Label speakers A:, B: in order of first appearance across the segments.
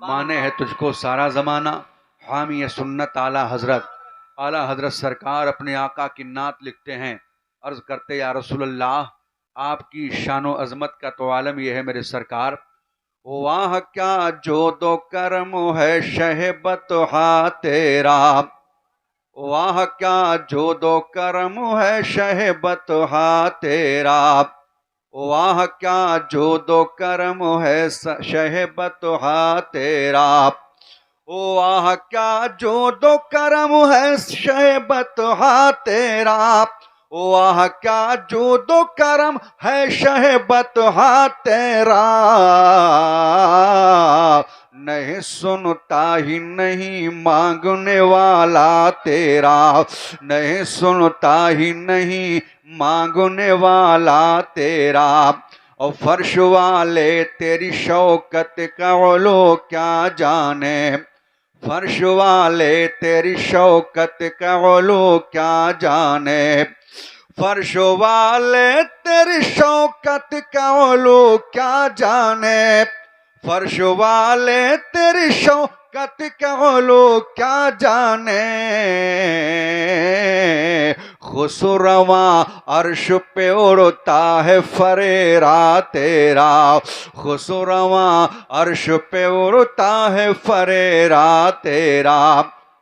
A: مانے ہے تجھ کو سارا زمانہ، حامی سنت اعلیٰ حضرت سرکار اپنے آقا کی نعت لکھتے ہیں، عرض کرتے یا رسول اللہ آپ کی شان و عظمت کا تو عالم یہ ہے میرے سرکار، واہ کیا جود و کرم ہے شہبت ہا تیرا، واہ کیا جود و کرم ہے شہبت ہا تیرا، واہ کیا جود و کرم ہے شہبت ہا تیرا، واہ کیا جود و کرم ہے شہبت ہا تیرا، واہ کیا جود و کرم ہے شہبت ہا تیرا، نہیں سنتا ہی نہیں مانگنے والا تیرا، نہیں سنتا ہی نہیں مانگنے والا تیرا، اور فرش والے تیری شوکت کا علو کیا جانے، فرش والے تیری شوکت کا علو کیا جانے، فرش والے تیری شوکت کا علو کیا جانے، فرش والے تیری شوکت کا علو کیا جانے، خسرواں عرش پہ اڑتا ہے فریرا تیرا، خسرواں عرش پہ اڑتا ہے فریرا تیرا،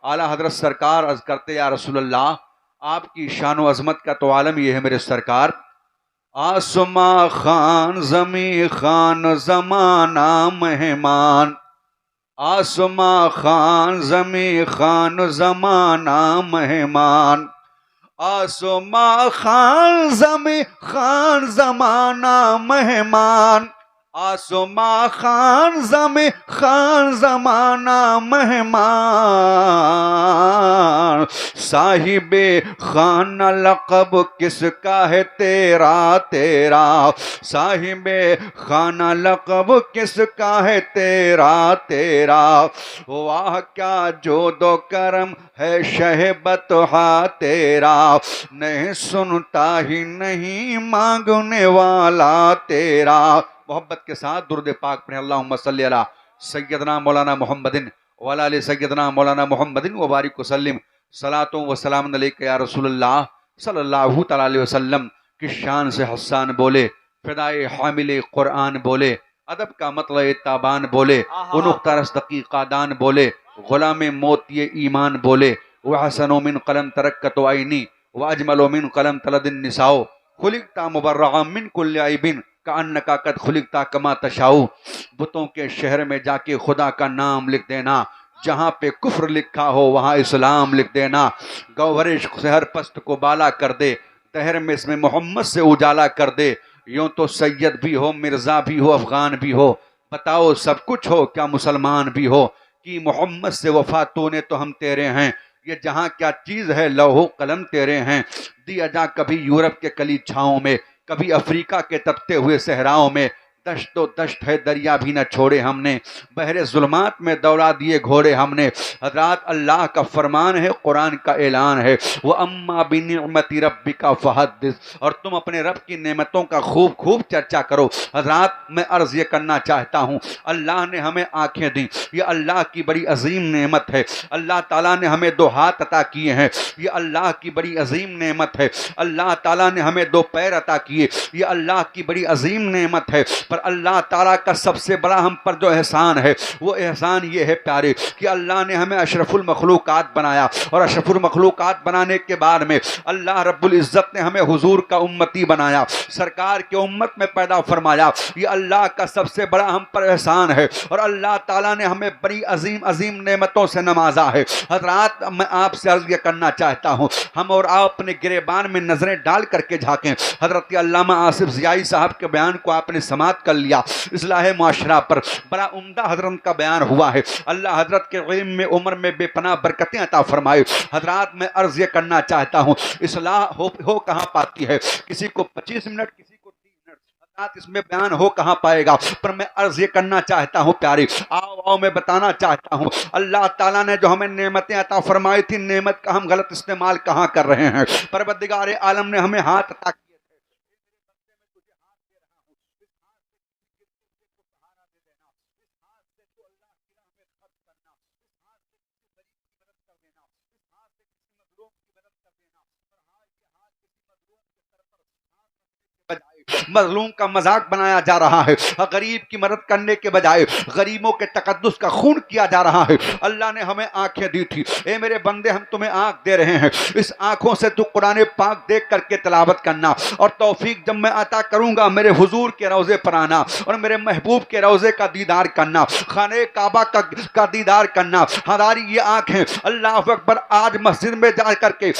A: اعلیٰ حضرت سرکار عرض کرتے یا رسول اللہ آپ کی شان و عظمت کا تو عالم یہ ہے میرے سرکار، آسماں خان زمیں خان زمانہ مہمان، آسماں خان زمیں خان زمانہ مہمان، آسماں خان زمیں خان زمانہ مہمان، آسماں خان زمیں خان زمانہ مہمان، صاحب خانہ لقب کس کا ہے تیرا تیرا، صاحب خانہ لقب کس کا ہے تیرا تیرا، واہ کیا جود و کرم ہے شہبت ہا تیرا، نہیں سنتا ہی نہیں مانگنے والا تیرا، محبت کے ساتھ درود پاک پڑھیں، اللہم صلی علی سیدنا مولانا محمد وعلی آل سیدنا مولانا محمد وبارک وسلم، صلاۃ و سلام علیک یا رسول اللہ صلی اللہ تعالیٰ علیہ وسلم، کس شان سے حسان بولے، فدائے حامل قرآن بولے، ادب کا مطلع تابان بولے، انختہ رستقی قادان بولے، غلام موتی ایمان بولے، وحسن من قلم ترکت عینی واجمل من قلم تلد النساء، خلقت مبرعا من کل عیب کأنکا قد خلقتا کما تشاؤ، بتوں کے شہر میں جا کے خدا کا نام لکھ دینا، جہاں پہ کفر لکھا ہو وہاں اسلام لکھ دینا، گوہر عشق سے ہر پست کو بالا کر دے، دہر میں اس میں محمد سے اجالا کر دے، یوں تو سید بھی ہو مرزا بھی ہو افغان بھی ہو، بتاؤ سب کچھ ہو کیا مسلمان بھی ہو، کہ محمد سے وفا تو نے تو ہم تیرے ہیں، یہ جہاں کیا چیز ہے لوح و قلم تیرے ہیں، دیا جا کبھی یورپ کے کلی چھاؤں میں، کبھی افریقہ کے تپتے ہوئے صحراؤں میں، دشت و دشت ہے دریا بھی نہ چھوڑے ہم نے، بحر ظلمات میں دوڑا دیے گھوڑے ہم نے، حضرات اللہ کا فرمان ہے، قرآن کا اعلان ہے، وَأَمَّا بِنِعْمَةِ رَبِّكَ فَحَدِّثْ، اور تم اپنے رب کی نعمتوں کا خوب خوب چرچا کرو، حضرات میں عرض یہ کرنا چاہتا ہوں، اللہ نے ہمیں آنکھیں دیں، یہ اللہ کی بڑی عظیم نعمت ہے، اللہ تعالیٰ نے ہمیں دو ہاتھ عطا کیے ہیں، یہ اللہ کی بڑی عظیم نعمت ہے، اللہ تعالیٰ نے ہمیں دو پیر عطا کیے، یہ اللہ کی بڑی عظیم نعمت ہے، پر اللہ تعالیٰ کا سب سے بڑا ہم پر جو احسان ہے وہ احسان یہ ہے پیارے کہ اللہ نے ہمیں اشرف المخلوقات بنایا، اور اشرف المخلوقات بنانے کے بعد میں اللہ رب العزت نے ہمیں حضور کا امتی بنایا، سرکار کے امت میں پیدا فرمایا، یہ اللہ کا سب سے بڑا ہم پر احسان ہے، اور اللہ تعالیٰ نے ہمیں بڑی عظیم عظیم نعمتوں سے نوازا ہے۔ حضرات میں آپ سے عرض یہ کرنا چاہتا ہوں، ہم اور آپ اپنے گریبان میں نظریں ڈال کر کے جھانکیں، حضرت علامہ آصف ضیائی صاحب کے بیان کو آپ نے سماعت کر لیا، اصلاح معاشرہ پر بڑا عمدہ حضرت کا بیان ہوا ہے، اللہ حضرت کے علم میں عمر میں بے پناہ برکتیں عطا فرمائے۔ حضرات میں عرض یہ کرنا چاہتا ہوں، اصلاح ہو کہاں پاتی ہے، کسی کو 25 منٹ کسی کو 30 منٹ، حضرات اس میں بیان ہو کہاں پائے گا، پر میں عرض یہ کرنا چاہتا ہوں پیارے، آؤ میں بتانا چاہتا ہوں، اللہ تعالیٰ نے جو ہمیں نعمتیں عطا فرمائی تھی، نعمت کا ہم غلط استعمال کہاں کر رہے ہیں، پروردگار عالم نے ہمیں ہاتھ عطا کیے تھے، مظلوم کا مذاق بنایا جا رہا ہے، غریب کی مدد کرنے کے بجائے غریبوں کے تقدس کا خون کیا جا رہا ہے۔ اللہ نے ہمیں آنکھیں دی تھی، اے میرے بندے ہم تمہیں آنکھ دے رہے ہیں، اس آنکھوں سے تو قرآن پاک دیکھ کر کے تلاوت کرنا، اور توفیق جب میں عطا کروں گا میرے حضور کے روضے پر آنا اور میرے محبوب کے روضے کا دیدار کرنا، خانہ کعبہ کا دیدار کرنا۔ ہماری یہ آنکھیں اللہ اکبر آج مسجد میں جا کر کے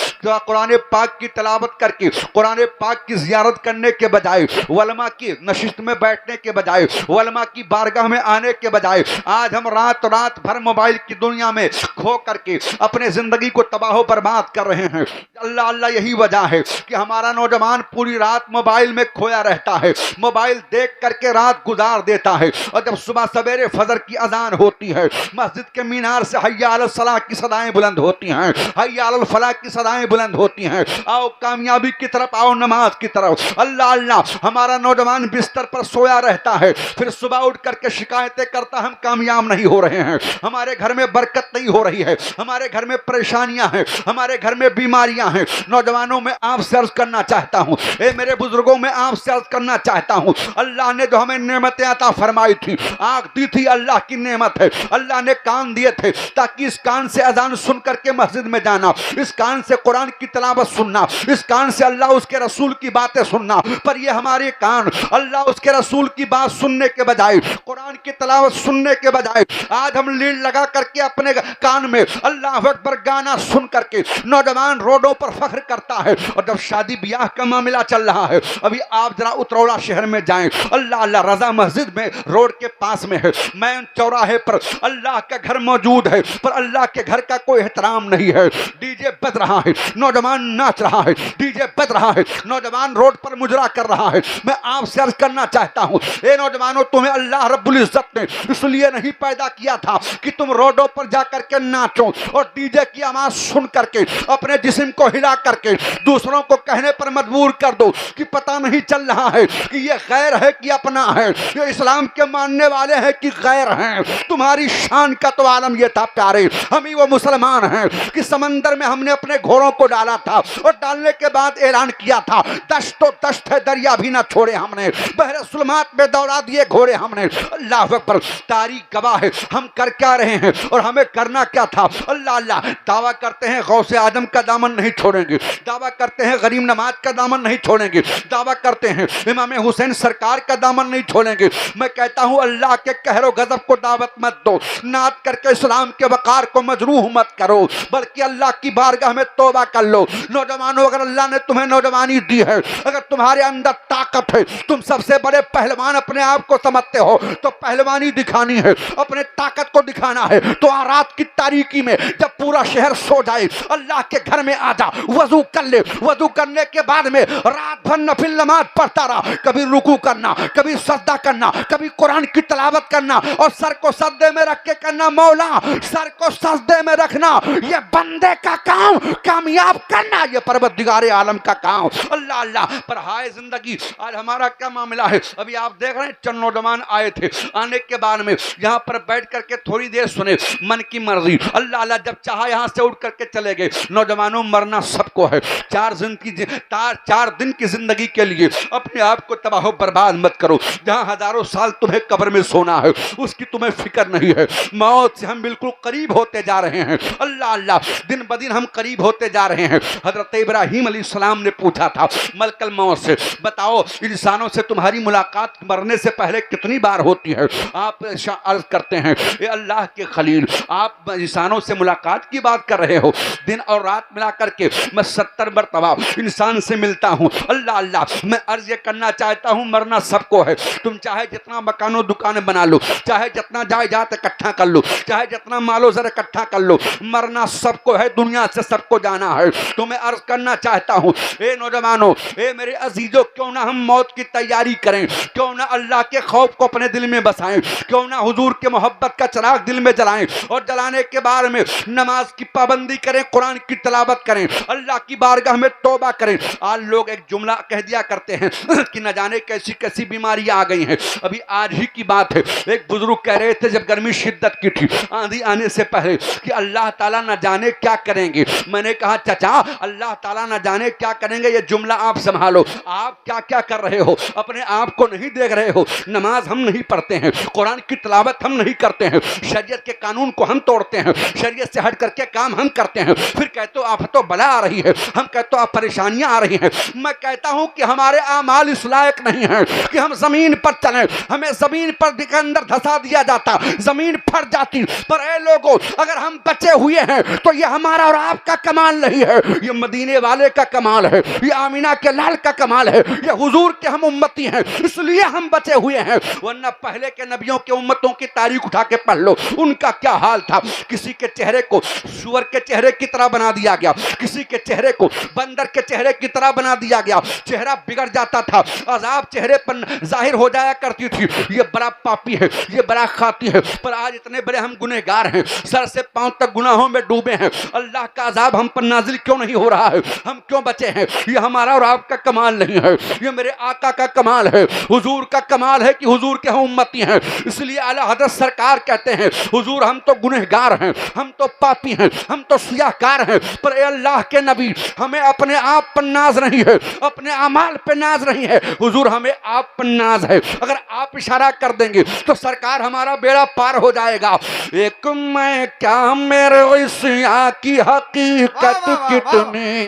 A: قرآن پاک کی تلاوت کر کے قرآن پاک کی زیارت کرنے کے بجائے، علماء کی نشست میں بیٹھنے کے بجائے، علماء کی بارگاہ میں آنے کے بجائے، آج ہم رات بھر موبائل کی دنیا میں کھو کر کے اپنے زندگی کو تباہ و برباد کر رہے ہیں۔ اللہ اللہ یہی وجہ ہے کہ ہمارا نوجوان پوری رات موبائل میں کھویا رہتا ہے، موبائل دیکھ کر کے رات گزار دیتا ہے، اور جب صبح سویرے فجر کی اذان ہوتی ہے، مسجد کے مینار سے حی علی الصلاۃ کی صدائیں بلند ہوتی ہیں، حی علی الفلاح کی صدائیں بلند ہوتی ہیں، آؤ کامیابی کی طرف، آؤ نماز کی طرف۔ اللہ اللہ ہمارا نوجوان بستر پر سویا رہتا ہے، پھر صبح اٹھ کر کے شکایتیں کرتا ہم کامیاب نہیں ہو رہے ہیں، ہمارے گھر میں برکت نہیں ہو رہی ہے، ہمارے گھر میں پریشانیاں ہیں، ہمارے گھر میں بیماریاں ہیں۔ نوجوانوں میں آپ سے عرض کرنا چاہتا ہوں، اے میرے بزرگوں میں آپ سے عرض کرنا چاہتا ہوں، اللہ نے جو ہمیں نعمتیں عطا فرمائی تھی، آنکھ دی تھی اللہ کی نعمت ہے، اللہ نے کان دیے تھے تاکہ اس کان سے اذان سن کر کے مسجد میں جانا، اس کان سے قرآن کی تلاوت سننا، اس کان سے اللہ اس کے رسول کی باتیں سننا، پر یہ ہمارے کان اللہ اس کے رسول کی بات سننے کے بجائے، قرآن کی تلاوت سننے کے بجائے، آج ہم لیڈ لگا کر کے اپنے کان میں اللہ اکبر گانا سن کر کے نوجوان روڈوں پر فخر کرتا ہے۔ اور جب شادی بیاہ کا معاملہ چل رہا ہے، ابھی آپ ذرا اترولہ شہر میں جائیں، اللہ اللہ رضا مسجد میں روڈ کے پاس میں ہے، مین چوراہے پر اللہ کا گھر موجود ہے، پر اللہ کے گھر کا کوئی احترام نہیں ہے، ڈی جے بج رہا ہے، نوجوان ناچ رہا ہے، ڈی جے بج رہا ہے، نوجوان روڈ پر مجرا کر رہا ہے۔ میں آپ سے عرض کرنا چاہتا ہوں، اے نوجوانوں تمہیں اللہ رب العزت نے اس لیے نہیں پیدا کیا تھا کہ تم روڈوں پر جا کر کے ناچو اور ڈی جے کی آواز سن کر کے اپنے جسم کو ہلا کر کے دوسروں کو کہنے پر مجبور کر دو کہ پتہ نہیں چل رہا ہے کہ یہ غیر ہے کہ اپنا ہے، یہ اسلام کے ماننے والے ہیں کہ غیر ہیں۔ تمہاری شان کا تو عالم یہ تھا پیارے، ہم ہی وہ مسلمان ہیں کہ سمندر میں ہم نے اپنے گھوڑوں کو ڈالا تھا اور ڈالنے کے بعد اعلان کیا تھا دشت تو دشت ہے، دریا بھی نہ چھوڑے ہم نے، بحر ظلمات میں دوڑا دیے گھوڑے ہم نے۔ اللہ اکبر، تاریخ گواہ ہے ہم کر کیا رہے ہیں اور ہمیں کرنا کیا تھا۔ اللہ اللہ دعویٰ کرتے ہیں غوث اعظم کا دامن نہیں چھوڑیں گے، دعویٰ کرتے ہیں غریب نواز کا دامن نہیں چھوڑیں گے، دعویٰ کرتے ہیں امام حسین سرکار کا دامن نہیں چھوڑیں گے۔ میں کہتا ہوں اللہ کے قہر و غضب کو دعوت مت دو، نعت کر کے اسلام کے وقار کو مجروح مت کرو، بلکہ اللہ کی بارگاہ میں توبہ کر لو۔ نوجوانوں اگر اللہ نے تمہیں نوجوانی دی ہے، اگر تمہارے اندر طاقت ہے، تم سب سے بڑے پہلوان اپنے آپ کو سمجھتے ہو تو پہلوانی دکھانی ہے، اپنے طاقت کو دکھانا ہے تو رات کی تاریکی میں جب پورا شہر سو جائے اللہ کے گھر میں آ جا، وضو کر لے، وضو کرنے کے بعد میں رات بھر نفل نماز پڑھتا رہا، کبھی رکوع کرنا، کبھی سجدہ کرنا، کبھی قرآن کی تلاوت کرنا اور سر کو سجدے میں رکھ کے کرنا، مولا سر کو سجدے میں رکھنا یہ بندے کا کام، کامیاب کرنا یہ پروردگار عالم کا کام۔ اللہ اللہ پر ہائے زندگی آج ہمارا کیا معاملہ ہے۔ ابھی آپ دیکھ رہے ہیں چند نوجوان آئے تھے، آنے کے بعد میں یہاں پر بیٹھ کر کے تھوڑی دیر سنے من کی مرضی، اللہ اللہ جب چاہا یہاں سے اٹھ کر کے چلے گئے۔ نوجوانوں مرنا سب کو ہے، 4 دن کی زندگی کے لیے اپنے آپ کو تباہ و برباد مت کرو۔ جہاں ہزاروں سال تمہیں قبر میں سونا ہے اس کی تمہیں فکر نہیں ہے، موت سے ہم بالکل قریب ہوتے جا رہے ہیں۔ اللہ اللہ دن بدن ہم قریب ہوتے جا رہے ہیں۔ حضرت ابراہیم علیہ السلام نے پوچھا تھا ملک الموت سے، بتاؤ انسانوں سے تمہاری ملاقات مرنے سے پہلے کتنی بار ہوتی ہے؟ آپ عرض کرتے ہیں اے اللہ کے خلیل، آپ انسانوں سے ملاقات کی بات کر رہے ہو، دن اور رات ملا کر کے میں 70 مرتبہ انسان سے ملتا ہوں۔ اللہ اللہ میں عرض یہ کرنا چاہتا ہوں مرنا سب کو ہے، تم چاہے جتنا مکان و دکانیں بنا لو، چاہے جتنا جائیداد اکٹھا کر لو، چاہے جتنا مال و زر اکٹھا کر لو، مرنا سب کو ہے، دنیا سے سب کو جانا ہے۔ تو میں عرض کرنا چاہتا ہوں اے نوجوانوں، اے میرے عزیزوں، کیوں نہ ہم موت کی تیاری کریں، کیوں نہ اللہ کے خوف کو اپنے دل میں بسائیں، کیوں نہ حضور کے محبت کا چراغ دل میں جلائیں، اور جلانے کے بعد میں نماز کی پابندی کریں، قرآن کی تلاوت کریں، اللہ کی بارگاہ میں توبہ کریں۔ آج لوگ ایک جملہ کہہ دیا کرتے ہیں کہ نہ جانے کیسی کیسی بیماریاں آ گئی ہیں۔ ابھی آج ہی کی بات ہے، ایک بزرگ کہہ رہے تھے جب گرمی شدت کی تھی آندھی آنے سے پہلے کہ اللہ تعالیٰ نہ جانے کیا کریں گے۔ میں نے کہا چچا اللہ تعالیٰ نہ جانے کیا کریں گے یہ جملہ آپ سنبھالو، آپ کیا کیا کر رہے ہو؟ اپنے آپ کو نہیں دیکھ رہے ہو؟ نماز ہم نہیں پڑھتے ہیں، قرآن کی تلاوت ہم نہیں کرتے ہیں، شریعت کے قانون کو ہم توڑتے ہیں، شریعت سے ہٹ کر کے کام ہم کرتے ہیں، پھر کہتے ہو آفت و بلا آ رہی ہے، ہم کہتے ہو آپ پریشانیاں آ رہی ہیں۔ میں کہتا ہوں کہ ہمارے اعمال اس لائق نہیں ہیں کہ ہم زمین پر چلیں، ہمیں زمین پر کے اندر دھسا دیا جاتا، زمین پھٹ جاتی، پر اے لوگوں اگر ہم بچے ہوئے ہیں تو یہ ہمارا اور آپ کا کمال نہیں ہے، یہ مدینے والے کا کمال ہے، یہ آمینہ کے لال کا کمال ہے، یہ حضور کے ہم امتی ہیں، اس لیے ہم بچے ہوئے ہیں، ورنہ پہلے کے نبیوں کے امتوں کی تاریخ اٹھا کے پڑھ لو، ان کا کیا حال تھا۔ کسی کے چہرے کو سور کے چہرے کی طرح بنا دیا گیا، کسی کے چہرے کو بندر کے چہرے کی طرح بنا دیا گیا، چہرہ بگڑ جاتا تھا، عذاب چہرے پر ظاہر ہو جایا کرتی تھی، یہ بڑا پاپی ہے، یہ بڑا خاطی ہے، پر آج اتنے بڑے ہم گنہگار ہیں، سر سے پاؤں تک گناہوں میں ڈوبے ہیں، اللہ کا عذاب ہم پر نازل کیوں نہیں ہو رہا ہے؟ ہم کیوں بچے ہیں؟ یہ ہمارا اور آپ کا کمال نہیں ہے، یہ میرے آقا کا کمال ہے، حضور کا کمال ہے کہ حضور کے ہم امتی ہیں۔ اس لیے اعلیٰ حضرت سرکار کہتے ہیں حضور ہم تو گنہگار ہیں، ہم تو پاپی ہیں، ہم تو سیاہ کار ہیں، پر اے اللہ کے نبی ہمیں اپنے آپ پر ناز نہیں ہے، اپنے اعمال پہ ناز نہیں ہے، حضور ہمیں آپ پر ناز ہے، اگر آپ اشارہ کر دیں گے تو سرکار ہمارا بیڑا پار ہو جائے گا۔ ایک میں کیا میرے عیسیٰ کی حقیقت کتنی،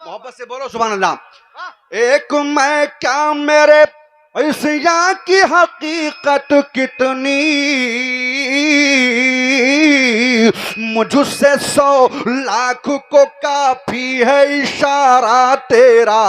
A: محبت سے بولو سبحان اللہ، ایک میں کیا میرے عیسیٰ کی حقیقت کتنی، مجھ سے 100 لاکھ کو کافی ہے اشارہ تیرا،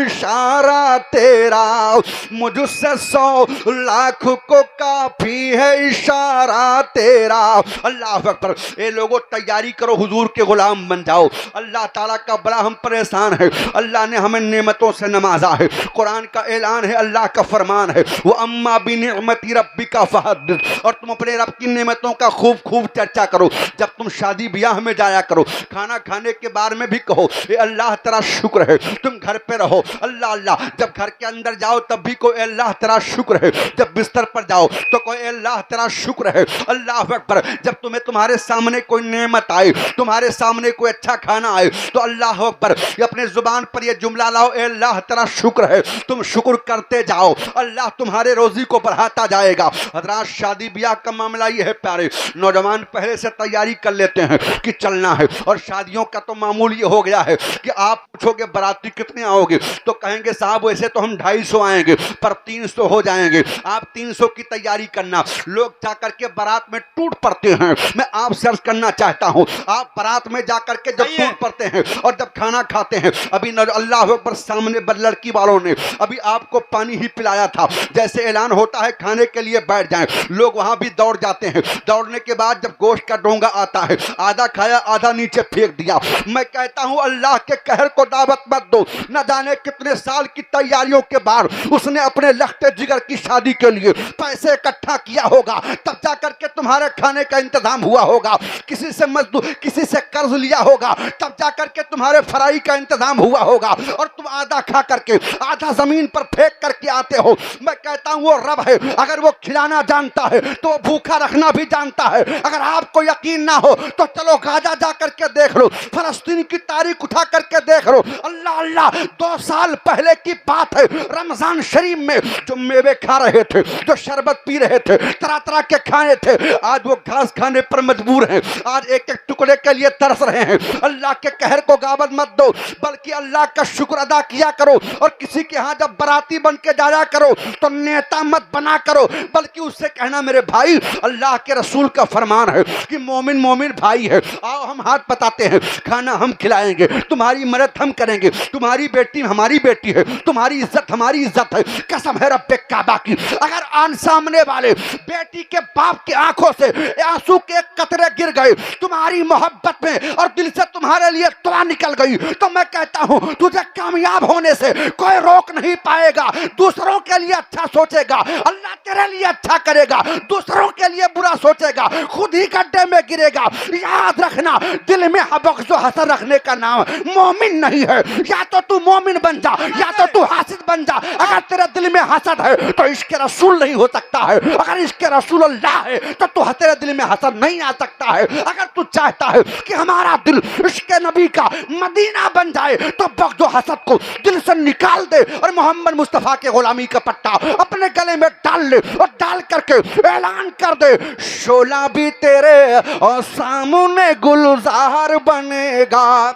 A: اشارہ تیرا، مجھ سے 100 لاکھ کو کافی ہے اشارہ تیرا۔ اللہ اکبر۔ اے لوگوں تیاری کرو، حضور کے غلام بن جاؤ، اللہ تعالیٰ کا بڑا ہم پر احسان ہے، اللہ نے ہمیں نعمتوں سے نوازا ہے، قرآن کا اعلان ہے، اللہ کا فرمان ہے، وَأَمَّا بِنِعْمَتِ رَبِّكَ فَحَدِّثْ، اور تم اپنے رب کی نعمتوں کا خوب خوب چرچا کرو، جب تم شادی بیاہ میں جایا کرو، کھانا کھانے کے بارے میں بھی کہو اے اللہ تیرا شکر ہے، تم گھر پہ رہو اللہ اللہ، جب گھر کے اندر جاؤ تب بھی کو اے اللہ تیرا شکر ہے، جب بستر پر جاؤ تو کو اے اللہ تیرا شکر ہے، اللہ اکبر۔ جب تمہیں تمہارے سامنے کوئی نعمت آئے، تمہارے سامنے کوئی اچھا کھانا آئے تو اللہ اکبر، یہ اپنے زبان پر یہ جملہ لاؤ اے اللہ تیرا شکر ہے، تم شکر کرتے جاؤ، اللہ تمہارے روزی کو بڑھاتا جائے گا۔ حضرات شادی بیاہ کا معاملہ یہ ہے پیارے، نوجوان پہلے سے تیاری کر لیتے ہیں کہ چلنا ہے، اور شادیوں کا تو معمول یہ ہو گیا ہے کہ آپ پوچھو گے باراتی کتنے آؤ گے تو کہیں گے صاحب ویسے تو ہم 250 آئیں گے پر 300 ہو جائیں گے، آپ 300 کی تیاری کرنا۔ لوگ جا کر کے بارات میں ٹوٹ پڑتے ہیں، میں آپ سے عرض کرنا چاہتا ہوں آپ بارات میں جا کر کے جب ٹوٹ پڑتے ہیں اور جب کھانا کھاتے ہیں، ابھی اللہ اکبر سامنے لڑکی والوں نے ابھی آپ کو پانی ہی پلایا تھا، جیسے اعلان ہوتا ہے کھانے کے لیے بیٹھ جائیں، لوگ وہاں بھی دوڑ جاتے ہیں، دوڑنے کے بعد جب گوشت کا ڈونگا آتا ہے آدھا کھایا آدھا نیچے پھینک دیا۔ میں کہتا ہوں اللہ کے قہر کو دعوت مت دو، نہ جانے کتنے سال کی تیاریوں کے بعد اس نے اپنے لختے جگر کی شادی کے لیے پیسے اکٹھا کیا ہوگا، تب جا کر کے تمہارے کھانے کا انتظام ہوا ہوگا، کسی سے مزدور کسی سے قرض لیا ہوگا، تب جا کر کے تمہارے فرائی کا انتظام ہوا ہوگا، اور تم آدھا کھا کر کے آدھا زمین پر پھینک کر کے آتے ہو۔ میں کہتا ہوں وہ رب ہے، اگر وہ کھلانا جانتا ہے تو وہ بھوکا رکھنا بھی جانتا ہے۔ اگر آپ کو یقین نہ ہو تو چلو غازہ جا کر کے دیکھ لو، فلسطین کی تاریخ اٹھا کر کے دیکھ لو، اللہ اللہ 2 سال پہلے کی بات ہے، رمضان شریف میں جو میوے کھا رہے تھے، جو شربت پی رہے تھے، طرح طرح کے کھانے تھے، آج وہ گھاس کھانے پر مجبور ہیں، آج ایک ایک ٹکڑے کے لیے ترس رہے ہیں۔ اللہ کے قہر کو گاوت مت دو، بلکہ اللہ کا شکر ادا کیا کرو، اور کسی کے ہاں جب براتی بن کے جایا کرو تو نیتا مت بنا کرو، بلکہ اس سے کہنا میرے بھائی اللہ کے رسول کا فرمان ہے کہ مومن مومن بھائی ہے، آؤ ہم ہاتھ بتاتے ہیں، کھانا ہم کھلائیں گے، تمہاری مدد ہم کریں گے، تمہاری بیٹی ہماری بیٹی ہے، تمہاری عزت ہماری عزت ہے، قسم ہے رب کعبہ کی، اگر آن سامنے والے بیٹی کے باپ کی آنکھوں سے آنسو کے قطرے گر گئے تمہاری محبت میں اور دل سے تمہارے لیے دعا نکل گئی تو میں کہتا ہوں تجھے کامیاب ہونے سے کوئی روک نہیں پائے گا۔ دوسروں کے لیے اچھا سوچے گا، اللہ تیرے لیے اچھا کرے گا، دوسروں کے لیے برا سوچے گا خود ہی گڈھے میں گرے گا۔
B: یاد رکھنا دل میں بغض و حسد رکھنے کا نام مومن نہیں ہے. یا تو مومن بن جا یا تو حاسد بن جا. اگر تیرے دل میں حسد ہے تو عشق رسول نہیں ہو سکتا ہے. اگر عشق رسول اللہ ہے تو تیرے دل میں حسد نہیں آ سکتا ہے. اگر تو چاہتا ہے کہ ہمارا دل عشق نبی کا مدینہ بن جائے تو بغض و حسد کو دل سے نکال دے اور محمد مصطفیٰ کے غلامی کا پٹا اپنے گلے میں ڈال لے اور ڈال کر کے اعلان کر دے شعلہ بھی تیرے اور سامنے گلزار بنے گا.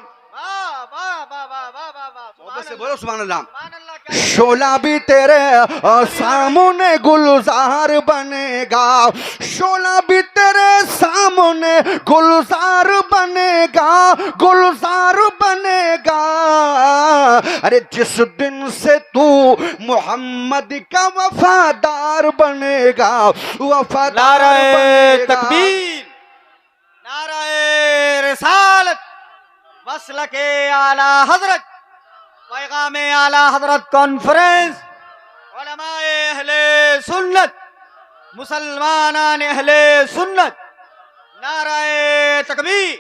A: سے بولو سبحان اللہ.
B: شعلہ بھی تیرے سامنے گلزار بنے گا. شعلہ بھی تیرے سامنے گلزار بنے گا. گلزار بنے گا. ارے جس دن سے تو محمد کا وفادار بنے گا وفادار بنے گا.
C: تکبیر، نعرہ رسالت، مسلک اعلی حضرت، پیغام اعلی حضرت کانفرنس، علماء اہل سنت، مسلمانان اہل سنت، نعرہ تکبیر.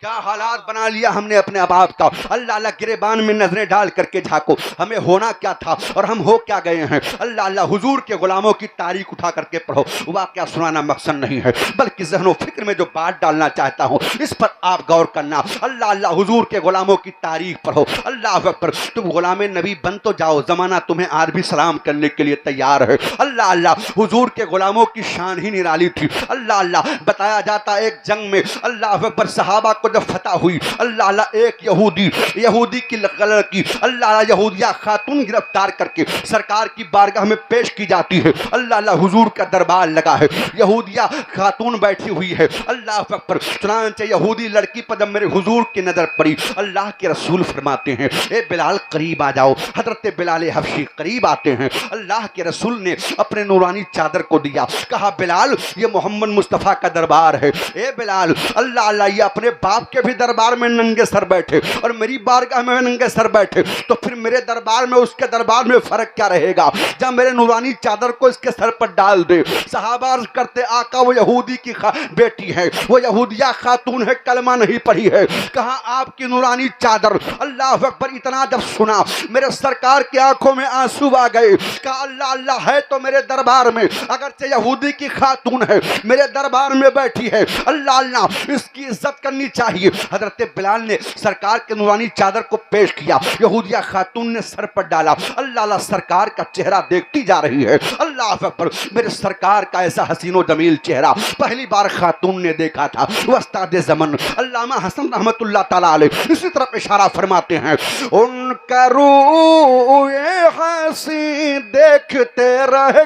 A: کیا حالات بنا لیا ہم نے اپنے احباب کا. اللہ اللہ گریبان میں نظریں ڈال کر کے جھانکو ہمیں ہونا کیا تھا اور ہم ہو کیا گئے ہیں. اللہ اللہ حضور کے غلاموں کی تاریخ اٹھا کر کے پڑھو. واقعہ سنانا مقصد نہیں ہے بلکہ ذہن و فکر میں جو بات ڈالنا چاہتا ہوں اس پر آپ غور کرنا. اللہ اللہ حضور کے غلاموں کی تاریخ پڑھو. اللہ اکبر. تم غلام نبی بن تو جاؤ زمانہ تمہیں آج بھی سلام کرنے کے لیے تیار ہے. اللہ اللہ حضور کے غلاموں کی شان ہی نرالی تھی. اللہ اللہ بتایا جاتا ایک جنگ میں اللہ اکبر صحابہ کو جب فتح ہوئی اللہ اللہ ایک یہودی کی لڑکی اللہ اللہ یہودیہ خاتون گرفتار کر کے سرکار کی بارگاہ میں پیش کی جاتی ہے. اللہ اللہ حضور کا دربار لگا ہے. یہودیہ خاتون بیٹھی ہوئی ہے. اللہ اکبر. چنانچہ یہودی لڑکی پر جب میرے حضور کی نظر پڑی اللہ کے رسول فرماتے ہیں اے بلال قریب آ جاؤ. حضرت بلال حبشی قریب آتے ہیں. اللہ کے رسول نے اپنے نورانی چادر کو دیا. کہا بلال یہ محمد مصطفیٰ کا دربار ہے. اے بلال اللہ اللہ یہ اپنے باپ کے بھی دربار میں ننگے سر بیٹھے اور میری بارگاہ میں ننگے سر بیٹھے تو پھر میرے دربار میں اس کے دربار میں فرق کیا رہے گا. جب میرے نورانی چادر کو اس کے سر پر ڈال دے. صحابہ عرض کرتے آقا وہ یہودی کی بیٹی ہے وہ یہودیہ خاتون ہے کلمہ نہیں پڑھی ہے. کہا آپ کی نورانی چادر. اللہ اکبر. اتنا جب سنا میرے سرکار کی آنکھوں میں آنسو آ گئے. کہا اللہ اللہ ہے تو میرے دربار میں اگرچہ یہودی کی خاتون ہے میرے دربار میں بیٹھی ہے. اللہ اللہ اس کی عزت کرنی چاہیے. حضرت بلال نے سرکار کے نورانی چادر کو پیش کیا. یہودیہ خاتون نے سر پر ڈالا. اللہ اللہ سرکار کا چہرہ دیکھتی جا رہی ہے. اللہ اکبر. میرے سرکار کا ایسا حسین و جمیل چہرہ پہلی بار خاتون نے دیکھا تھا. استاد زمن علامہ حسن رحمت اللہ تعالیٰ علیہ اسی طرف اشارہ فرماتے ہیں ان کا روح حسین دیکھتے رہ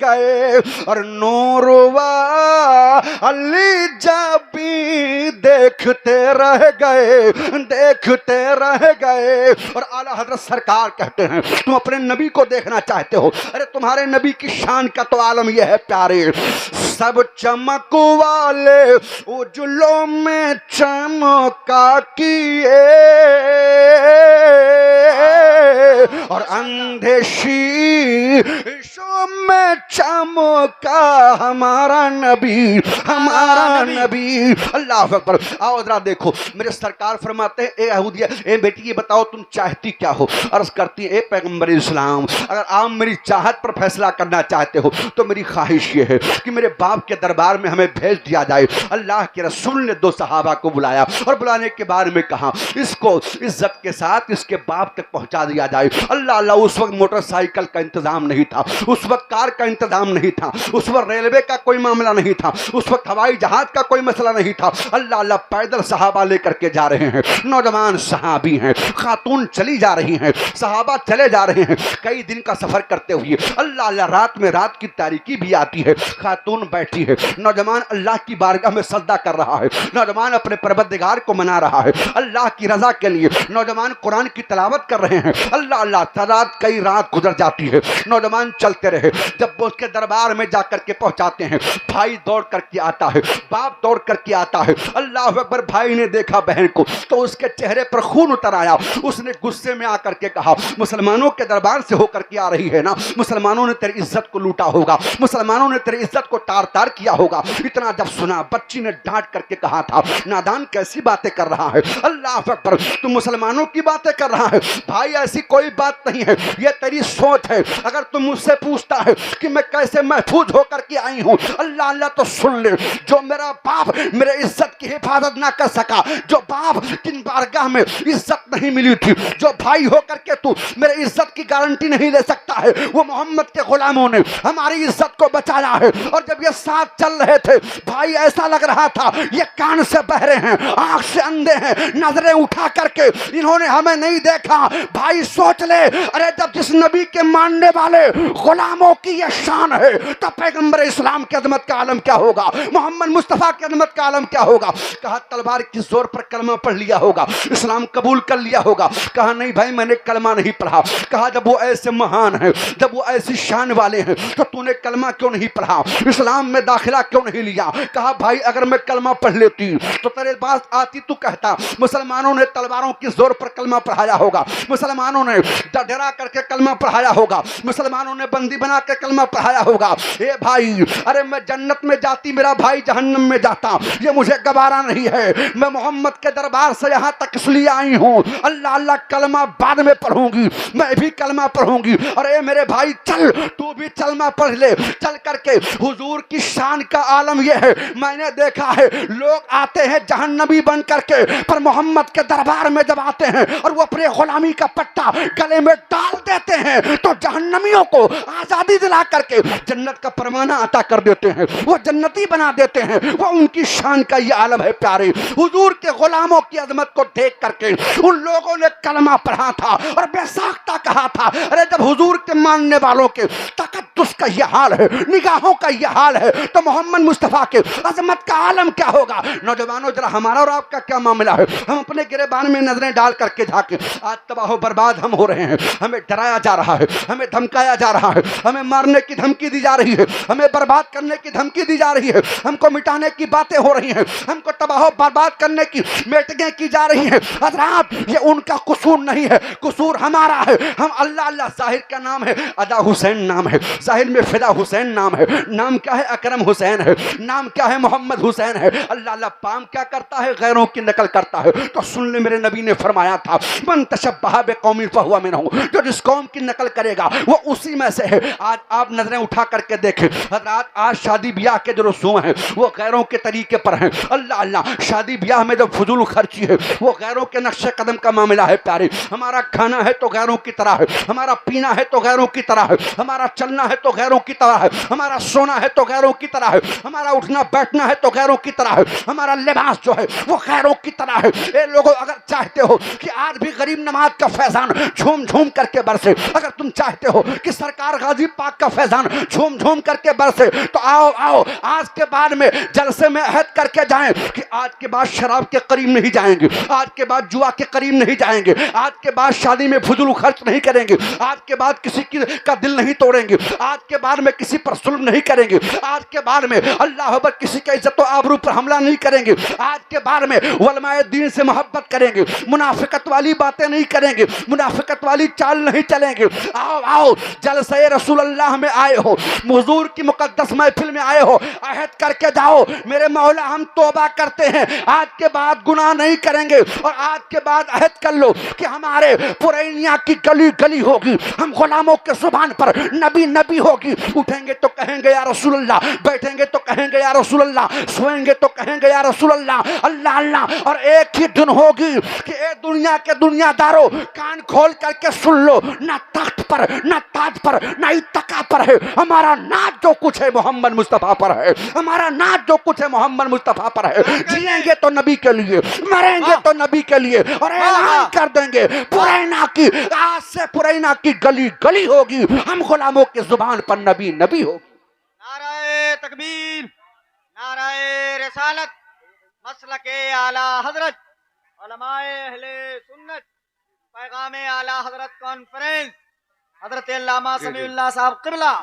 A: گئے اور نور و علی جبی دیکھتے رہ گئے. اور اعلیٰ حضرت سرکار کہتے ہیں تم اپنے نبی کو دیکھنا چاہتے ہو. ارے تمہارے نبی کی شان کا تو عالم یہ ہے پیارے سب چمک والے اجلوں میں چمکا کیے اور اندھے شیشوں میں چمکا ہمارا نبی. اللہ اکبر. آؤ ذرا دیکھو میرے سرکار فرماتے ہیں اے یہودیہ اے بیٹی یہ بتاؤ تم چاہتی کیا ہو. عرض کرتی اے پیغمبر اسلام اگر آپ میری چاہت پر فیصلہ کرنا چاہتے ہو تو میری خواہش یہ ہے کہ میرے باپ کے دربار میں ہمیں بھیج دیا جائے. اللہ کے رسول نے دو صحابہ کو بلایا اور بلانے کے بارے میں کہا اس کو عزت کے ساتھ اس کے باپ تک پہنچا دیا جائے. اللہ اللہ اس وقت موٹر سائیکل کا انتظام نہیں تھا. اس وقت کار کا انتظام نہیں تھا. اس وقت ریلوے کا کوئی معاملہ نہیں تھا. اس وقت ہوائی جہاز کا کوئی مسئلہ نہیں تھا. اللہ اللہ پیدل صحابہ لے کر کے جا رہے ہیں. نوجوان صحابی ہیں خاتون چلی جا رہی ہیں صحابہ چلے جا رہے ہیں کئی دن کا سفر کرتے ہوئے. اللہ اللہ رات میں رات کی تاریکی بھی آتی ہے. خاتون بیٹھی ہے. نوجوان اللہ کی بارگاہ میں سجدہ کر رہا ہے. نوجوان اپنے پروردگار کو منا رہا ہے اللہ کی رضا کے لیے. نوجوان قرآن کی تلاوت کر رہے ہیں. اللہ اللہ تعداد کئی رات گزر جاتی ہے. نوجوان چلتے رہے. جب وہ اس کے دربار میں جا کر کے پہنچاتے ہیں بھائی دوڑ کر کے آتا ہے باپ دوڑ کر کے آتا ہے. اللہ اکبر. بھائی نے دیکھا بہن کو تو اس کے چہرے پر خون اتر آیا. اس نے غصے میں آ کر کے کہا مسلمانوں کے دربار سے ہو کر کے آ رہی ہے نا مسلمانوں نے تیری عزت کو لوٹا ہوگا مسلمانوں نے تیری عزت کو
B: تار تار کیا ہوگا۔ اتنا جب سنا بچی نے ڈانٹ کر کے کہا تھا نادان کیسی باتیں کر رہا ہے، اللہ اکبر، تو مسلمانوں کی باتیں کر رہا ہے۔ بھائی ایسی کوئی بات نہیں ہے، یہ تیری سوچ ہے۔ اگر تم مجھ سے پوچھتا ہے کہ میں کیسے محفوظ ہو کر کے آئی ہوں، اللہ اللہ تو سن لے، جو میرا باپ میرے عزت کی حفاظت نہ کر سکا، جو باپ کن بارگاہ میں عزت نہیں ملی تھی، جو بھائی ہو کر کے تو میرے عزت کی گارنٹی نہیں لے سکتا ہے، وہ محمد کے غلاموں نے ہماری عزت کو بچایا ہے۔ اور جب یہ ساتھ چل رہے تھے بھائی ایسا لگ رہا تھا یہ کان سے بہرے ہیں، آنکھ سے اندھے ہیں، نظریں اٹھا کر کے انہوں نے ہمیں نہیں دیکھا۔ بھائی سوچ لے، ارے جب جس نبی کے ماننے والے غلاموں کی یہ شان ہے تو پیغمبر اسلام کی عظمت کا عالم کیا ہوگا، محمد مصطفیٰ کی عظمت کا عالم کیا ہوگا۔ کہا تلوار کی زور پر کلمہ پڑھ لیا ہوگا، اسلام قبول کر لیا ہوگا۔ کہا نہیں بھائی میں نے کلمہ نہیں پڑھا۔ کہا جب وہ ایسے مہان ہیں، جب وہ ایسی شان والے ہیں تو تو نے کلمہ کیوں نہیں پڑھا، اسلام میں داخلہ کیوں نہیں لیا۔ کہا بھائی اگر میں کلمہ پڑھ لیتی تو تیرے پاس آتی تو کہتا مسلمانوں نے تلواروں کی زور پر کلمہ پڑھایا ہوگا، مسلمانوں نے ڈرا کر کے کلمہ پڑھایا ہوگا، مسلمانوں نے بندی بنا کے کلمہ پڑھایا ہوگا۔ اے بھائی ارے میں جنت میں جاتی، میرا بھائی جہنم میں جاتا، یہ مجھے گوارا نہیں ہے۔ میں محمد کے دربار سے یہاں تک اس لیے آئی ہوں، اللہ اللہ کلمہ بعد میں پڑھوں گی، میں بھی کلمہ پڑھوں گی۔ اور اے میرے بھائی چل تو بھی کلمہ پڑھ لے، چل کر کے حضور کی شان کا عالم یہ ہے، میں نے دیکھا ہے لوگ آتے ہیں جہنمی بن کر کے، پر محمد کے دربار میں جب آتے ہیں اور وہ اپنے غلامی کا پٹا گلے میں ڈال دیتے ہیں تو جہنمیوں کو آزادی دلا کر کے جنت کا پروانہ عطا کر دیتے ہیں، وہ جنتی بنا دیتے ہیں۔ وہ ان کی شان کا یہ عالم ہے پیارے۔ حضور کے غلاموں کی عظمت کو دیکھ کر کے ان لوگوں نے کلمہ پڑھا تھا اور بے ساختہ کہا تھا ارے جب حضور کے ماننے والوں کے تقدس کا یہ حال ہے، نگاہوں کا یہ حال ہے، تو محمد مصطفیٰ کے عظمت کا عالم کیا ہوگا۔ نوجوانوں ذرا ہمارا اور آپ کا کیا معاملہ ہے؟ ہم اپنے گریبان میں نظریں ڈال کر کے جھانکیں، آج تباہ و برباد ہم ہو رہے ہیں، ہمیں ڈرایا جا رہا ہے، ہمیں دھمکایا جا رہا ہے، ہمیں مارنے کی دھمکی دی جا رہی ہے، ہمیں برباد کرنے کی دھمکی دی جا رہی ہے، ہم کو مٹانے کی باتیں ہو رہی ہیں، ہم کو تباہ و برباد کرنے کی میٹنگیں کی جا رہی ہیں۔ حضرات یہ ان کا قصور نہیں ہے، قصور ہمارا ہے۔ ہم اللہ اللہ، ظاہر کا نام ہے ادا حسین نام ہے، ظاہر میں فدا حسین نام ہے، نام کیا ہے اکرم حسین ہے، نام کیا ہے محمد حسین ہے۔ اللہ اللہ پام کیا کرتا ہے، غیروں کی نقل کرتا ہے۔ تو سن لے، میرے نبی نے فرمایا تھا من تشبہ بقوم فہو منہم، جو جس قوم کی نقل کرے گا وہ اسی میں سے ہے۔ آج آپ نظریں اٹھا کر کے دیکھیں حضرات، آج شادی بیاہ کے جو رسوم ہیں وہ غیروں کے طریقے پر ہیں۔ اللہ اللہ، شادی بیاہ میں جو فضول خرچی ہے وہ غیروں کے نقش قدم کا معاملہ ہے پیارے۔ ہمارا کھانا ہے تو غیروں کی طرح ہے، ہمارا پینا ہے تو غیروں کی طرح ہے، ہمارا چلنا ہے تو غیروں کی طرح ہے، ہمارا سونا ہے تو غیروں کی طرح ہے، ہمارا اٹھنا بیٹھنا ہے تو غیروں کی طرح ہے، ہمارا لباس جو ہے وہ غیروں کی طرح ہے۔ اے لوگوں اگر چاہتے ہو کہ آج بھی غریب نواز کا فیضان جھوم جھوم کر کے برسے، اگر تم چاہتے ہو کہ سرکار غازی پاک کا فیضان جھوم جھوم کر کے برسے، تو آؤ آؤ آج کے بعد میں جلسے میں عہد کر کے جائیں کہ آج کے بعد شراب کے قریب نہیں جائیں گے، آج کے بعد جوا کے قریب نہیں جائیں گے، آج کے بعد شادی میں فضول خرچ نہیں کریں گے، آج کے بعد کسی کا دل نہیں توڑیں گے، آج کے بعد میں کسی پر ظلم نہیں کریں گے، آج کے بعد میں اللہ اکبر کسی کے عزت و آبرو پر حملہ نہیں کریں گے، آج کے بعد میں علماء دین سے محبت کریں گے، منافقت والی باتیں نہیں کریں گے، منافقت والی چال نہیں چلیں گے۔ آؤ آؤ جلسہ رسول اللہ میں آئے ہو، حضور کی مقدس محفل میں آئے ہو، عہد کر کے جاؤ میرے مولا ہم توبہ کرتے ہیں، آج کے بعد گناہ نہیں کریں گے، اور آج کے بعد عہد کر لو کہ ہمارے پرینیا کی گلی گلی ہوگی، ہم غلاموں کے زبان پر نبی نبی ہوگی، اٹھیں گے تو کہیں گے یا رسول اللہ، بیٹھیں گے تو کہیں گے یا رسول اللہ، سوئیں گے تو کہیں گے یا رسول اللہ، اللہ اللہ۔ اور ایک ہی دن ہوگی کہ اے دنیا کے دنیا داروں کان کھول کر کے سن لو، نہ تخت پر نہ تاج پر نہ اتقا پر ہے، ہمارا ناز جو کچھ ہے محمد مصطفیٰ پر ہے، ہمارا ناز جو کچھ ہے محمد مصطفیٰ پر ہے۔ جیئیں گے تو نبی کے لیے، مریں گے تو نبی کے لیے، اور اعلان کر دیں گے پرینا کی، آج سے پرینا کی گلی گلی ہوگی، ہم غلاموں کی زبان پر نبی نبی ہوگی۔
C: نعرہ تکبیر، نعرہ رسالت، مسلک اعلی حضرت، علماء اہل سنت، پیغام اعلی حضرت کانفرنس، حضرت علامہ سمیع اللہ صاحب قبلہ۔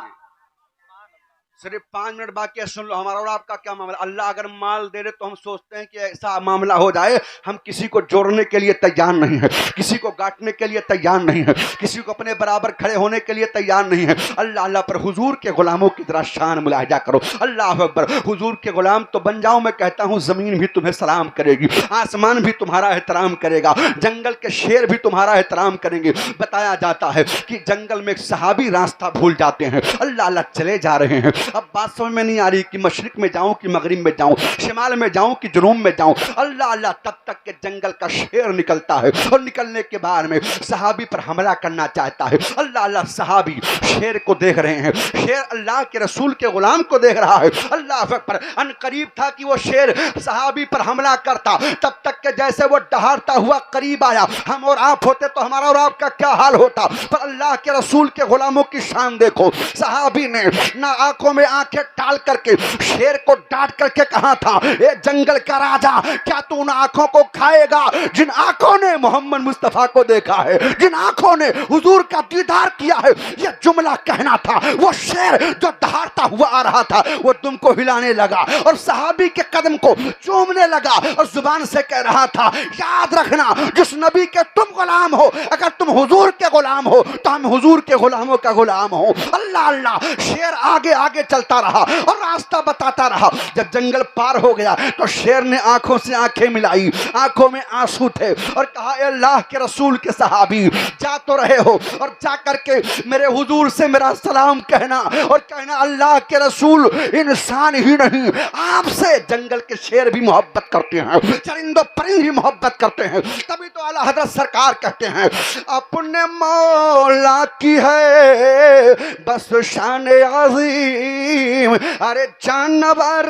A: صرف 5 منٹ باقی ہے، سن لو ہمارا اور آپ کا کیا معاملہ. اللہ اگر مال دے دے تو ہم سوچتے ہیں کہ ایسا معاملہ ہو جائے ہم کسی کو جوڑنے کے لیے تیار نہیں ہے، کسی کو گاٹنے کے لیے تیار نہیں ہے، کسی کو اپنے برابر کھڑے ہونے کے لیے تیار نہیں ہے. اللہ اللہ پر حضور کے غلاموں کی ذرا شان ملاحظہ کرو. اللہ اکبر. حضور کے غلام تو بن جاؤ. میں کہتا ہوں زمین بھی تمہیں سلام کرے گی، آسمان بھی تمہارا احترام کرے گا، جنگل کے شیر بھی تمہارا احترام کریں گے. بتایا جاتا ہے کہ جنگل میں ایک صحابی راستہ بھول جاتے ہیں، اللہ اللہ چلے جا رہے ہیں. اب بات سمجھ میں نہیں آ رہی کہ مشرق میں جاؤں کہ مغرب میں جاؤں، شمال میں جاؤں کہ جنوب میں جاؤں. اللہ اللہ تب تک کہ جنگل کا شیر نکلتا ہے، اور نکلنے کے بعد میں صحابی پر حملہ کرنا چاہتا ہے. اللہ اللہ صحابی شیر کو دیکھ رہے ہیں، شیر اللہ کے رسول کے غلام کو دیکھ رہا ہے. اللہ اکبر. ان قریب تھا کہ وہ شیر صحابی پر حملہ کرتا، تب تک کہ جیسے وہ دہاڑتا ہوا قریب آیا. ہم اور آپ ہوتے تو ہمارا اور آپ کا کیا حال ہوتا. پر اللہ کے رسول کے غلاموں کی شان دیکھو. صحابی نے نہ آنکھوں میں آنکھیں ڈال کر کے شیر کو ڈانٹ کر کے کہا تھا، اے جنگل کا راجا، کیا تو ان آنکھوں کو کھائے گا جن آنکھوں نے محمد مصطفیٰ کو دیکھا ہے، جن آنکھوں نے حضور کا دیدار کیا ہے. یہ جملہ کہنا تھا. وہ شیر جو دہاڑتا ہوا آ رہا تھا وہ دم کو ہلانے لگا اور صحابی کے قدم کو چومنے لگا اور زبان سے کہہ رہا تھا، یاد رکھنا جس نبی کے تم غلام ہو، اگر تم حضور کے غلام ہو تو ہم حضور کے غلاموں کا غلام ہو. اللہ اللہ. شیر آگے آگے چلتا رہا اور راستہ بتاتا رہا. جب جنگل پار ہو گیا تو شیر نے آنکھوں سے آنکھیں ملائی، آنکھوں میں آنسو تھے، اور کہا، اے اللہ کے رسول کے صحابی، جا تو رہے ہو اور جا کر کے میرے حضور سے میرا سلام کہنا اور کہنا اللہ کے رسول انسان ہی نہیں، آپ سے جنگل کے شیر بھی محبت کرتے ہیں، چرند و پرند بھی محبت کرتے ہیں. تبھی تو اعلیٰ حضرت سرکار کہتے ہیں، اپنے مولا کی ہے بس شان عظیم، ارے جانور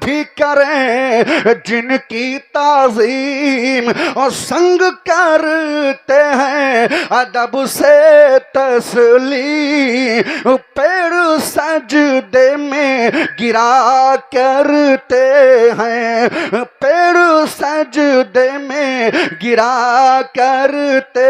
A: بھی کریں جن کی تعظیم، اور سنگ کرتے ہیں ادب سے تسلیم، پیڑ سجدے میں گرا کرتے ہیں، پیڑ سجدے میں گرا کرتے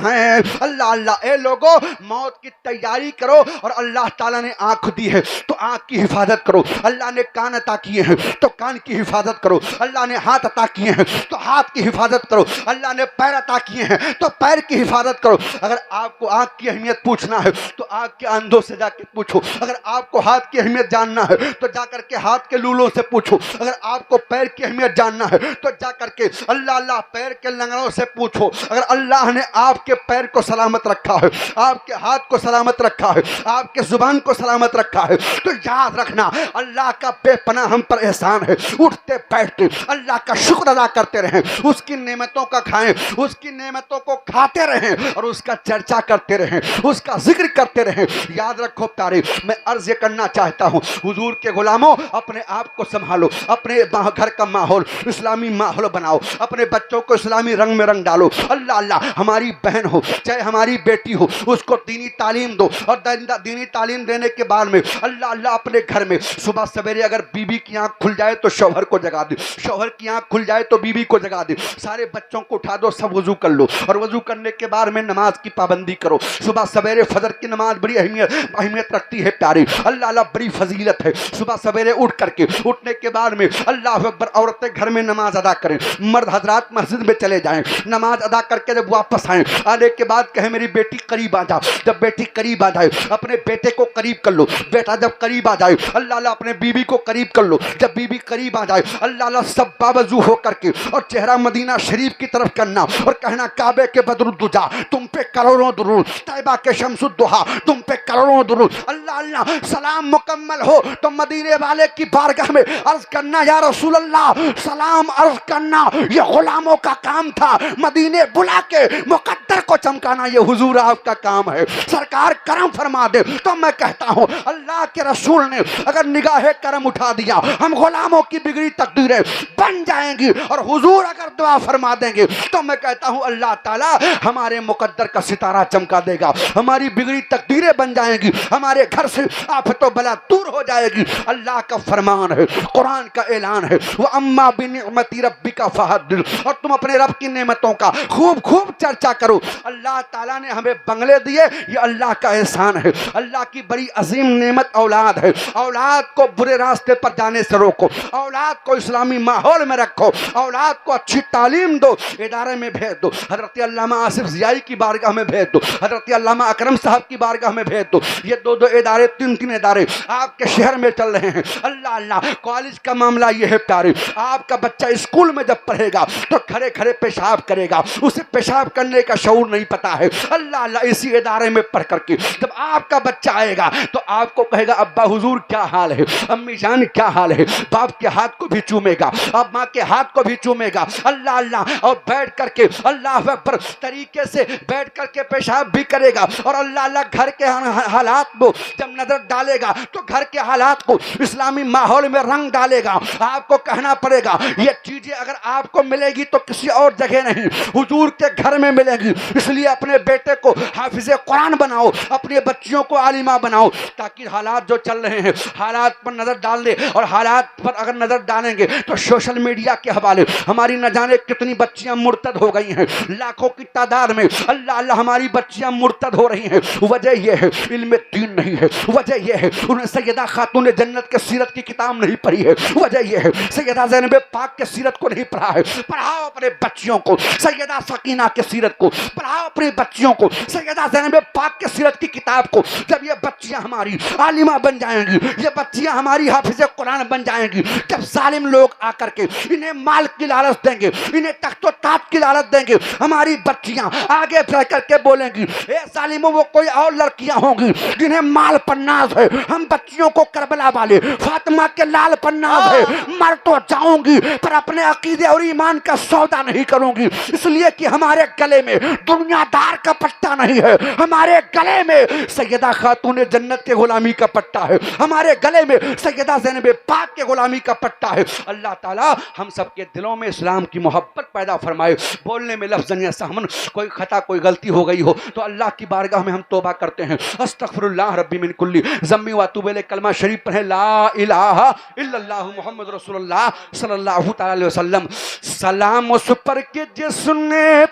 A: ہیں. اللہ اللہ. اے لوگو موت کی تیاری کرو، اور اللہ تعالیٰ نے آنکھ دی ہے تو آنکھ کی حفاظت کرو. اللہ نے کان عطا کیے ہیں تو کان کی حفاظت کرو. اللہ نے ہاتھ عطا کیے ہیں تو ہاتھ کی حفاظت کرو. اللہ نے پیر عطا کیے ہیں تو پیر کی حفاظت کرو. اگر آپ کو آنکھ کی اہمیت پوچھنا ہے تو آنکھ کے اندھوں سے جا کے پوچھو. اگر آپ کو ہاتھ کی اہمیت جاننا ہے تو جا کر کے ہاتھ کے لولوں سے پوچھو. اگر آپ کو پیر کی اہمیت جاننا ہے تو جا کر کے اللہ اللہ پیر کے لنگڑوں سے پوچھو. اگر اللہ نے آپ کے پیر کو سلامت رکھا ہے، آپ کے ہاتھ کو سلامت رکھا ہے، آپ کے زبان کو سلامت رکھا ہے، تو یاد رکھنا اللہ کا بے پناہ ہم پر احسان ہے. اٹھتے بیٹھتے اللہ کا شکر ادا کرتے رہیں، اس کی نعمتوں کا کھائیں، اس کی نعمتوں کو کھاتے رہیں، اور اس کا چرچا کرتے رہیں، اس کا ذکر کرتے رہیں. یاد رکھو پیارے، میں عرض یہ کرنا چاہتا ہوں، حضور کے غلاموں اپنے آپ کو سنبھالو، اپنے گھر کا ماحول اسلامی ماحول بناؤ، اپنے بچوں کو اسلامی رنگ میں رنگ ڈالو. اللہ اللہ. ہماری بہن ہو چاہے ہماری بیٹی ہو، اس کو دینی تعلیم دو، اور دینی تعلیم دینے کے بعد میں اللہ اللہ اپنے گھر میں صبح سویرے اگر بیوی کی آنکھ کھل جائے تو شوہر کو جگا دے، شوہر کی آنکھ کھل جائے تو بیوی کو جگا دے، سارے بچوں کو اٹھا دو، سب وضو کر لو، اور وضو کرنے کے بعد میں نماز کی پابندی کرو. صبح سویرے فجر کی نماز بڑی اہمیت رکھتی ہے پیارے. اللہ اللہ بڑی فضیلت ہے. صبح سویرے اٹھ کر کے اٹھنے کے بعد میں اللہ اکبر عورتیں گھر میں نماز ادا کریں، مرد حضرات مسجد میں چلے جائیں، نماز ادا کر کے جب واپس آئیں، آنے کے بعد کہیں میری بیٹی قریب آ جا. جب بیٹی قریب آ جائے اپنے بیٹے کو قریب کر لو، بیٹا جب قریب آ جائے اللہ اللہ اپنے بیوی کو قریب کر لو. جب بیوی قریب آ جائے اللہ اللہ سب باوضو ہو کر کے اور چہرہ مدینہ شریف کی طرف کرنا اور کہنا، کعبے کے بدر الدجا تم پہ کروڑوں درود، طیبہ کے شمس الضحا تم پہ کروڑوں درود. اللہ اللہ. سلام مکمل ہو تو مدینے والے کی بارگاہ میں عرض کرنا، یا رسول اللہ سلام عرض کرنا یہ غلاموں کا کام تھا، مدینے بلا کے مقدر کو چمکانا یہ حضور آپ کا کام ہے. سرکار کرم فرما دے. تو میں کہتا ہوں اللہ کے رسول نے اگر نگاہ کرم اٹھا دیا، ہم غلاموں کی بگڑی تقدیریں بن جائیں گی، اور حضور اگر دعا فرما دیں گے تو میں کہتا ہوں اللہ تعالیٰ ہمارے مقدر کا ستارہ چمکا دے گا، ہماری بگڑی تقدیریں بن جائیں گی، ہمارے گھر سے آفت و بلا دور ہو جائے گی. اللہ کا فرمان ہے، قرآن کا اعلان ہے، وَأَمَّا بِنِعْمَتِ رَبِّكَ فَحَدِّثْ. اور تم اپنے رب کی نعمتوں کا خوب خوب چرچا کرو.
B: دو. اللہ تعالیٰ نے ہمیں بنگلے دیے, یہ اللہ کا احسان ہے. اللہ کی بڑی عظیم نعمت اولاد ہے. اولاد کو برے راستے پر جانے سے روکو, اولاد کو اسلامی ماحول میں رکھو, اولاد کو اچھی تعلیم دو, ادارے میں بھیج دو. حضرت علامہ آصف ضیائی کی بارگاہ میں بھیج دو, حضرت علامہ اکرم صاحب کی بارگاہ میں بھیج دو. یہ دو ادارے, تین ادارے آپ کے شہر میں چل رہے ہیں. اللہ اللہ. کالج کا معاملہ یہ ہے پیارے, آپ کا بچہ اسکول میں جب پڑھے گا تو کھڑے کھڑے پیشاب کرے گا, اسے پیشاب کرنے کا شعور نہیں پتا ہے. اللہ اللہ. اسی ادارے میں پڑھ کر کے جب آپ کا بچہ آئے گا تو آپ کو کہے گا ابا حضور کیا حال ہے, امی جان کیا حال ہے. باپ کے ہاتھ کو بھی چومے گا, اب ماں کے ہاتھ کو بھی چومے گا. اللہ اللہ. اور بیٹھ کر کے اللہ اکبر طریقے سے بیٹھ کر کے پیشاب بھی کرے گا. اور اللہ اللہ گھر کے حالات کو جب نظر ڈالے گا تو گھر کے حالات کو اسلامی ماحول میں رنگ ڈالے گا. آپ کو کہنا پڑے گا یہ چیزیں اگر آپ کو ملے گی تو کسی اور جگہ نہیں, حضور کے گھر میں ملے گی. اس لیے اپنے بیٹے کو حافظ قرآن بناؤ, اپنے بچیوں کو عالمہ بناؤ, تاکہ حالات جو چل رہے ہیں حالات پر نظر ڈال دے. اور حالات پر اگر نظر ڈالیں گے تو سوشل میڈیا کے حوالے ہماری نہ جانے کتنی بچیاں مرتد ہو گئی ہیں, لاکھوں کی تعداد میں. اللہ اللہ. ہماری بچیاں مرتد ہو رہی ہیں. وجہ یہ ہے علم دین نہیں ہے. وجہ یہ ہے انہیں سیدہ خاتون جنت کے سیرت کی کتاب نہیں پڑھی ہے. وجہ یہ ہے سیدہ زینب پاک کے سیرت کو نہیں پڑھا ہے. پڑھاؤ اپنے بچیوں کو سیدہ سکینہ کے سیرت کو, پڑھاؤ اپنی بچیوں کو سیدہ زینب پاک کے سیرت کی کتاب کو. جب یہ بچیاں ہماری عالمہ بن جائیں گی, یہ بچیاں ہماری حافظ قرآن بن جائیں گی, جب ظالم لوگ آ کر کے انہیں مال کی لالچ دیں گے, انہیں تخت و تاج کی لالچ دیں گے, ہماری بچیاں آگے بڑھ کر کے بولیں گی اے ظالموں وہ کوئی اور لڑکیاں ہوں گی جنہیں مال پر ناز ہے, ہم بچیوں کو کربلا والے فاطمہ کے لال پر ناز ہے. مر تو جاؤں گی پر اپنے عقیدے اور ایمان کا سودا نہیں کروں گی, اس لیے کہ ہمارے گلے میں دنیا دار کا پٹا نہیں ہے, ہمارے گلے میں سیدہ خاتون جنت کے غلامی کا پٹا ہے, ہمارے گلے میں سیدہ زینب پاک کے غلامی کا پٹا ہے. اللہ تعالیٰ ہم سب کے دلوں میں اسلام کی محبت پیدا فرمائے. بولنے میں لفظاً یا سہمن کوئی خطا کوئی غلطی ہو گئی ہو تو اللہ کی بارگاہ میں ہم توبہ کرتے ہیں. استغفر اللہ ربی من کلی ذنب واتوب الیہ. کلمہ شریف پڑھیں لا الہ الا اللہ محمد رسول اللہ صلی اللہ تعالی علیہ وسلم. سلام اس پر کہ جس نے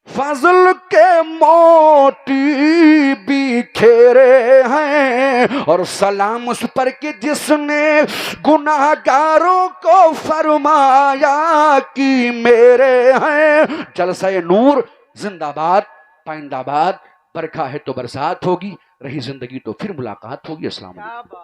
B: فضل کے موتی بھی کھیرے ہیں, اور سلام اس پر کہ جس نے گناہ گاروں کو فرمایا کہ میرے ہیں. جلسہ نور زندہ باد, پائندہ باد. برکھا ہے تو برسات ہوگی, رہی زندگی تو پھر ملاقات ہوگی. السلام علیکم.